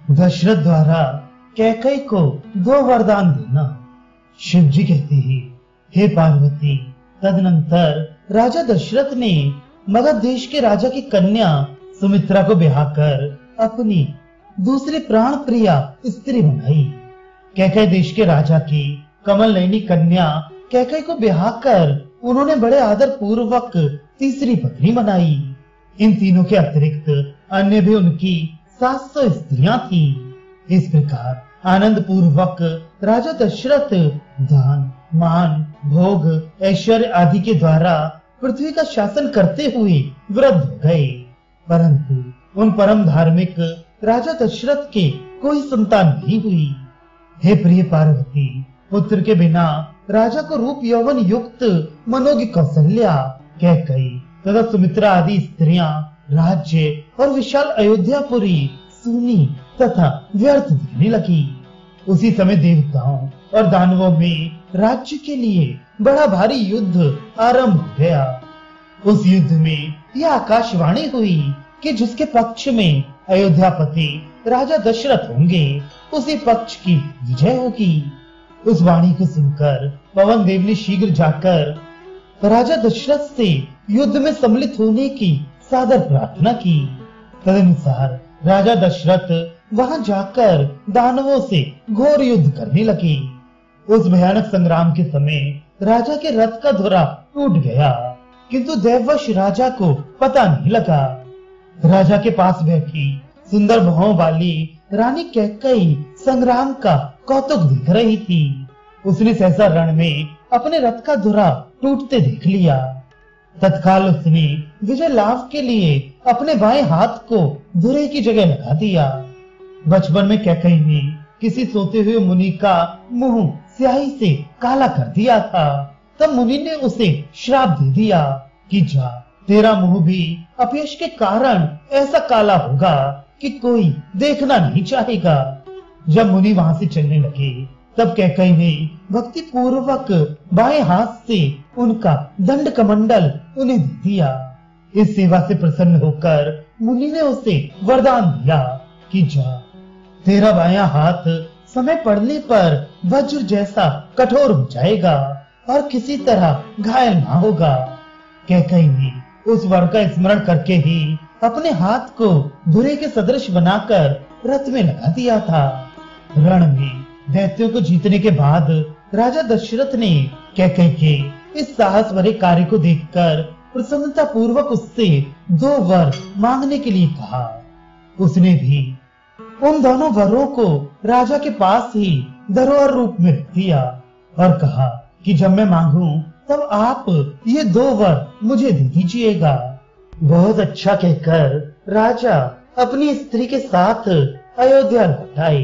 दशरथ द्वारा कैकई को 2 वरदान देना। शिव जी कहते हैं, हे पार्वती, तदनंतर राजा दशरथ ने मगध देश के राजा की कन्या सुमित्रा को ब्याह कर अपनी दूसरी प्राण प्रिया स्त्री बनाई। कैकई देश के राजा की कमल नयनी कन्या कैकई को ब्याह कर उन्होंने बड़े आदर पूर्वक तीसरी पत्नी बनाई। इन तीनों के अतिरिक्त अन्य भी उनकी 700 स्त्रियां थी। इस प्रकार आनंद पूर्वक राजा दशरथ दान, मान, भोग, ऐश्वर्य आदि के द्वारा पृथ्वी का शासन करते हुए वृद्ध हो गए। परंतु उन परम धार्मिक राजा दशरथ के कोई संतान नहीं हुई। हे प्रिय पार्वती, पुत्र के बिना राजा को रूप यौवन युक्त मनोगी कौशल्या, कैकई तथा सुमित्रा आदि स्त्रियां राज्य और विशाल अयोध्यापुरी सुनी तथा व्यर्थ दिखने लगी। उसी समय देवताओं और दानवों में राज्य के लिए बड़ा भारी युद्ध आरंभ हो गया। उस युद्ध में यह आकाशवाणी हुई कि जिसके पक्ष में अयोध्यापति राजा दशरथ होंगे, उसी पक्ष की विजय होगी। उस वाणी को सुनकर पवन देव ने शीघ्र जाकर राजा दशरथ से युद्ध में सम्मिलित होने की सादर प्रार्थना की। तदनुसार राजा दशरथ वहां जाकर दानवों से घोर युद्ध करने लगे। उस भयानक संग्राम के समय राजा के रथ का धुरा टूट गया, किंतु दैववश राजा को पता नहीं लगा। राजा के पास बैठी सुंदर भौं वाली रानी कैकई संग्राम का कौतुक देख रही थी। उसने सहसा रण में अपने रथ का धुरा टूटते देख लिया। तत्काल उसने विजय लाभ के लिए अपने बाएं हाथ को धुरे की जगह लगा दिया। बचपन में कैकई ने किसी सोते हुए मुनि का मुंह स्याही से काला कर दिया था। तब मुनि ने उसे श्राप दे दिया कि जा, तेरा मुंह भी अपयश के कारण ऐसा काला होगा कि कोई देखना नहीं चाहेगा। जब मुनि वहां से चलने लगे, तब कैकई ने भक्ति पूर्वक बाएं हाथ से उनका दंड कमंडल उन्हें दे दिया। इस सेवा से प्रसन्न होकर मुनि ने उसे वरदान दिया कि जा, तेरा बायां हाथ समय पड़ने पर वज्र जैसा कठोर हो जाएगा और किसी तरह घायल ना होगा। कैकई ने उस वर का स्मरण करके ही अपने हाथ को धुरे के सदृश बनाकर रथ में लगा दिया था। रण में दैत्यों को जीतने के बाद राजा दशरथ ने कैकई के इस साहस भरे कार्य को देखकर प्रसन्नता पूर्वक उससे 2 वर मांगने के लिए कहा। उसने भी उन दोनों वरों को राजा के पास ही धरोहर रूप में रख दिया और कहा कि जब मैं मांगूं तब आप ये 2 वर मुझे दे दीजिएगा। बहुत अच्छा कहकर राजा अपनी स्त्री के साथ अयोध्या लौट आए।